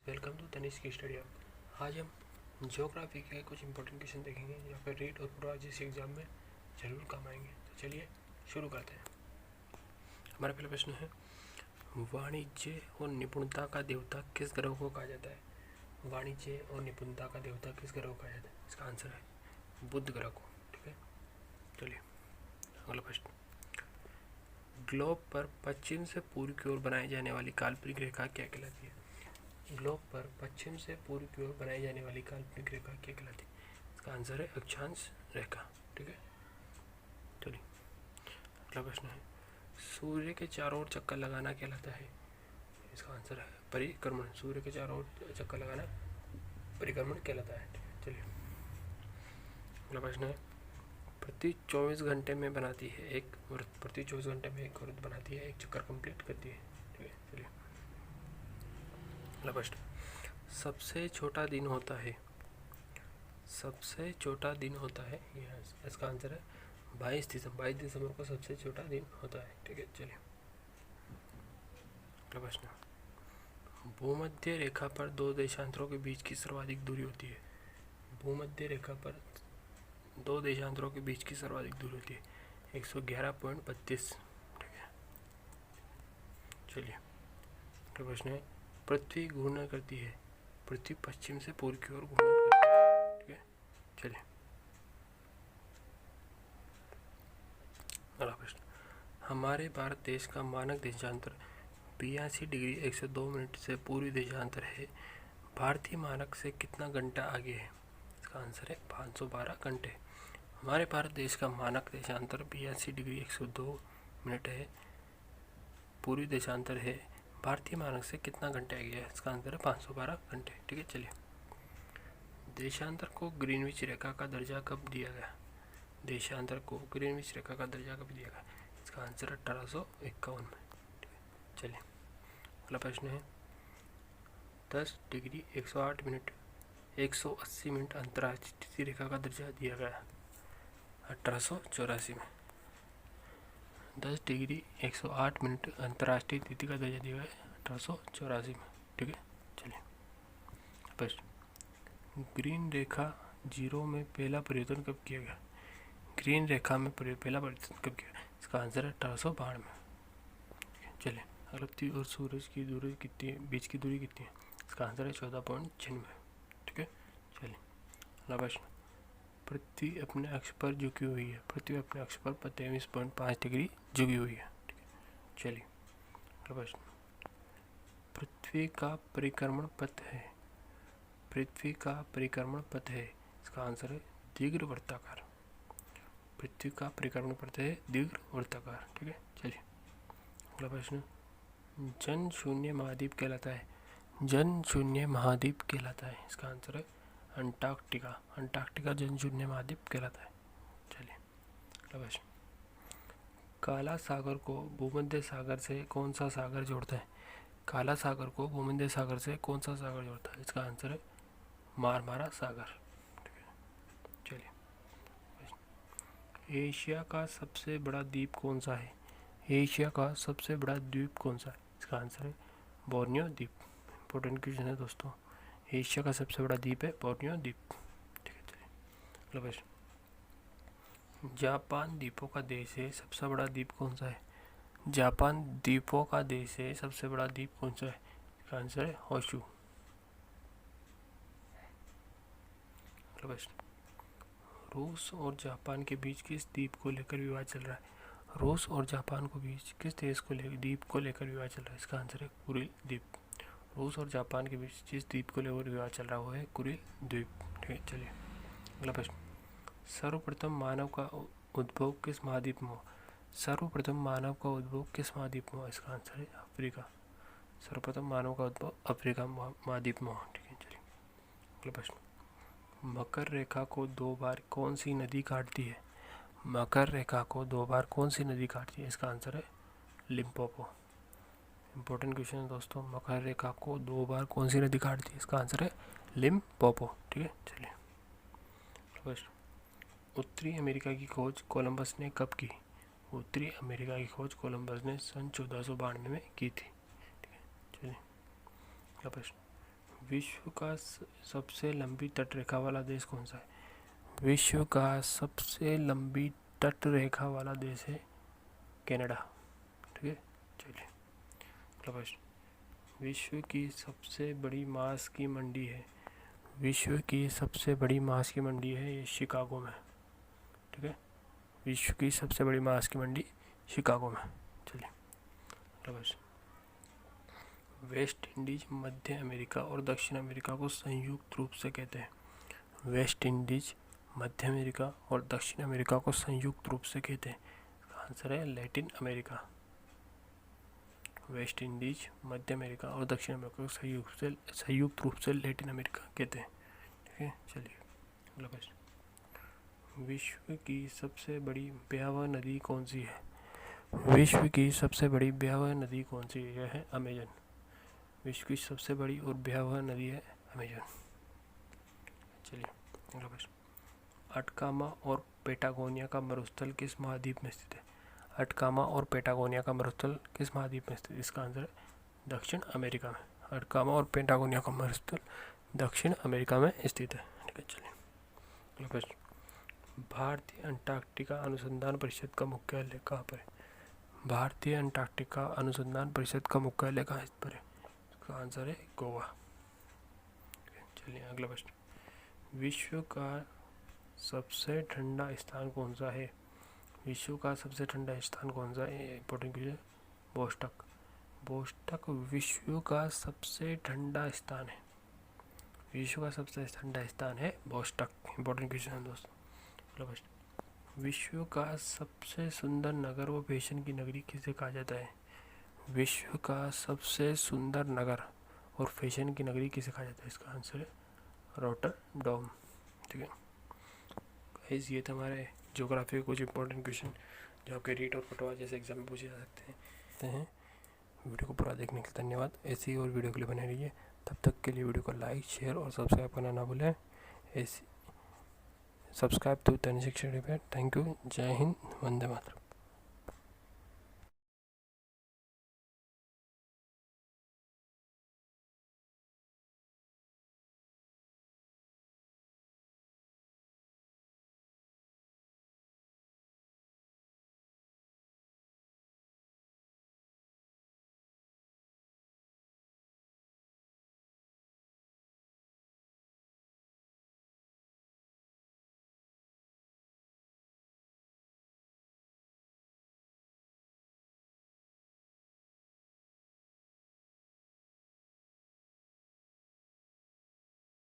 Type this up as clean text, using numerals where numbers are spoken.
Welcome to Tanishq की study hub. आज हम ज्योग्राफी के कुछ इंपॉर्टेंट क्वेश्चन देखेंगे या फिर रीड और पूरा जिस एग्जाम में जरूर काम आएंगे। तो चलिए शुरू करते हैं। हमारा पहला प्रश्न है, वाणिज्य और निपुणता का देवता किस ग्रह को कहा जाता है? वाणिज्य और निपुणता का देवता किस ग्रह को कहा जाता है? इसका आंसर है बुध ग्रह को। ठीक है, चलिए अगला प्रश्न, ग्लोब पर पश्चिम से पूर्व की ओर बनाई जाने वाली काल्पनिक रेखा क्या कहलाती है? ग्लोब पर पश्चिम से पूर्व की ओर बनाई जाने वाली काल्पनिक रेखा क्या कहलाती है? इसका आंसर है अक्षांश रेखा। ठीक है, चलिए अगला प्रश्न है, सूर्य के चारों ओर चक्कर लगाना कहलाता है? इसका आंसर है परिक्रमण। सूर्य के चारों ओर चक्कर लगाना परिक्रमण कहलाता है। चलिए अगला प्रश्न है, प्रति 24 घंटे में बनाती है एक वृत्त, प्रति 24 घंटे में एक वृत्त बनाती है, एक चक्कर कंप्लीट करती है। ठीक है, चलिए अगला प्रश्न, सबसे छोटा दिन होता है, सबसे छोटा दिन होता है, इसका आंसर है 22 दिसंबर को सबसे छोटा दिन होता है। ठीक है, चलिए अगला प्रश्न, भूमध्य रेखा पर दो देशांतरों के बीच की सर्वाधिक दूरी होती है? भूमध्य रेखा पर दो देशांतरों के बीच की सर्वाधिक दूरी होती है 111.32। ठीक है, चलिए अगला प्रश्न है, पृथ्वी घूर्णन करती है, पृथ्वी पश्चिम से पूर्व की ओर घूर्णन करती है। ठीक है, चलिए अगला प्रश्न, हमारे भारत देश का मानक देशांतर 82 डिग्री 102 मिनट से पूर्वी देशांतर है, भारतीय मानक से कितना घंटा आगे है? इसका आंसर है 512 घंटे। हमारे भारत देश का मानक देशांतर 82 डिग्री 102 मिनट है, पूर्वी देशांतर है, भारतीय मानक से कितना घंटे आगे है? इसका आंसर है 512 घंटे। ठीक है, चलिए देशांतर को ग्रीनविच रेखा का दर्जा कब दिया गया? देशांतर को ग्रीनविच रेखा का दर्जा कब दिया गया? इसका आंसर 1851 में। चलिए अगला प्रश्न है, 10 डिग्री 108 मिनट 180 मिनट अंतर्राष्ट्रीय तिथि रेखा का दर्जा दिया गया 1884 में। 10 डिग्री 108 मिनट अंतर्राष्ट्रीय तिथि का दर्जा दिया गया 1884 में। ठीक है, चलिए प्रश्न, ग्रीन रेखा जीरो में पहला परिवर्तन कब किया गया? ग्रीन रेखा में पहला परिवर्तन कब किया? इसका आंसर है 1892 में। चलिए पृथ्वी और सूरज की दूरी कितनी है, बीच की दूरी कितनी है? इसका आंसर है 14.96। ठीक है, चलिए अगला प्रश्न, पृथ्वी अपने अक्ष पर झुकी हुई है, पृथ्वी अपने अक्ष पर 23.5 डिग्री झुकी हुई है। ठीक है, चलिए अगला प्रश्न, पृथ्वी का परिक्रमण पथ है, पृथ्वी का परिक्रमण पथ है, इसका आंसर है दीर्घवृत्ताकार। पृथ्वी का परिक्रमण पथ है दीर्घवृत्ताकार। ठीक है, चलिए अगला प्रश्न, जन शून्य महाद्वीप कहलाता है, जन शून्य महाद्वीप कहलाता है, इसका आंसर है अंटार्कटिका। अंटार्कटिका जन शून्य महाद्वीप कहलाता है। चलिए अगला प्रश्न, काला सागर को भूमध्य सागर से कौन सा सागर जोड़ता है? काला सागर को भूमध्य सागर से कौन सा सागर जोड़ता है? इसका आंसर है मारमारा सागर। ठीक है, चलिए एशिया का सबसे बड़ा द्वीप कौन सा है? एशिया का सबसे बड़ा द्वीप कौन सा है? इसका आंसर है बोर्नियो द्वीप। इंपॉर्टेंट क्वेश्चन है दोस्तों, एशिया का सबसे बड़ा द्वीप है बोर्नियो द्वीप। ठीक है, चलिए अगला प्रश्न, जापान द्वीपों का देश है, सबसे बड़ा द्वीप कौन सा है? जापान द्वीपों का देश है, सबसे बड़ा द्वीप कौन सा है? इसका आंसर है होशु। अगला प्रश्न, रूस और जापान के बीच किस द्वीप को लेकर विवाद चल रहा है? रूस और जापान को बीच किस देश को लेकर द्वीप को लेकर विवाद चल रहा है? इसका आंसर है कुरिल द्वीप। रूस और जापान के बीच जिस द्वीप को लेकर विवाद चल रहा है वो है कुरिल द्वीप। ठीक है, चलिए अगला प्रश्न, सर्वप्रथम मानव का उद्भव किस महाद्वीप में हुआ? सर्वप्रथम मानव का उद्भव किस महाद्वीप में हुआ? इसका आंसर है अफ्रीका। सर्वप्रथम मानव का उद्भव अफ्रीका महाद्वीप में हुआ। ठीक है, चलिए अगला प्रश्न, मकर रेखा को दो बार कौन सी नदी काटती है? मकर रेखा को दो बार कौन सी नदी काटती है? इसका आंसर है लिम्पोपो। इंपॉर्टेंट क्वेश्चन है दोस्तों, मकर रेखा को दो बार कौन सी नदी काटती है? इसका आंसर है लिम्पोपो। ठीक है, चलिए प्रश्न, उत्तरी अमेरिका की खोज कोलंबस ने कब की? उत्तरी अमेरिका की खोज कोलंबस ने सन 1492 में की थी। ठीक है, चलिए अगला प्रश्न, विश्व का सबसे लंबी तट रेखा वाला देश कौन सा है? विश्व का सबसे लंबी तट रेखा वाला देश है कनाडा। ठीक है, चलिए अगला प्रश्न। विश्व की सबसे बड़ी मांस की मंडी है, विश्व की सबसे बड़ी मांस की मंडी है ये शिकागो में। ठीक है, विश्व की सबसे बड़ी मांस की मंडी शिकागो में। चलिए अगला प्रश्न। वेस्ट इंडीज मध्य अमेरिका और दक्षिण अमेरिका को संयुक्त रूप से कहते हैं। वेस्ट इंडीज मध्य अमेरिका और दक्षिण अमेरिका को संयुक्त रूप से कहते हैं। आंसर है लैटिन अमेरिका। वेस्ट इंडीज मध्य अमेरिका और दक्षिण अमेरिका को संयुक्त रूप से लैटिन अमेरिका कहते हैं। ठीक है, चलिए अगला प्रश्न। विश्व की सबसे बड़ी भयावह नदी कौन सी है? विश्व की सबसे बड़ी भयावह नदी कौन सी है? यह है अमेजन। विश्व की सबसे बड़ी और भयावह नदी है अमेजन। चलिए अगला प्रश्न। अटकामा और पेटागोनिया का मरुस्थल किस महाद्वीप में स्थित है? अटकामा और पेटागोनिया का मरुस्थल किस महाद्वीप में स्थित है? इसका आंसर है दक्षिण अमेरिका में। अटकामा और पेटागोनिया का मरुस्थल दक्षिण अमेरिका में स्थित है। ठीक है, चलिए अगला प्रश्न। भारतीय अंटार्कटिका अनुसंधान परिषद का मुख्यालय कहाँ पर है? भारतीय अंटार्कटिका अनुसंधान परिषद का मुख्यालय कहाँ पर है? इसका आंसर है गोवा। चलिए अगला प्रश्न। विश्व का सबसे ठंडा स्थान कौन सा है? विश्व का सबसे ठंडा स्थान कौन सा है? Important question. बोस्टक। बोस्टक विश्व का सबसे ठंडा स्थान है। विश्व का सबसे ठंडा स्थान है बोस्टक। इंपॉर्टेंट क्वेश्चन है दोस्तों। अगला प्रश्न। विश्व का सबसे सुंदर नगर व फैशन की नगरी किसे कहा जाता है? विश्व का सबसे सुंदर नगर और फैशन की नगरी किसे कहा जाता है? इसका आंसर है रॉटरडैम। ठीक है गाइस, ये था हमारे ज्योग्राफी के कुछ इंपॉर्टेंट क्वेश्चन जो आपके रीट और पटवा जैसे एग्जाम में पूछे जा सकते हैं। वीडियो को पूरा देखने के लिए धन्यवाद। ऐसी ही और वीडियो के लिए बने रहिए। तब तक के लिए वीडियो को लाइक, शेयर और सब्सक्राइब करना ना भूलें। ऐसी subscribe to Tanishq study pad. Thank you. जय हिंद, वंदे मातरम।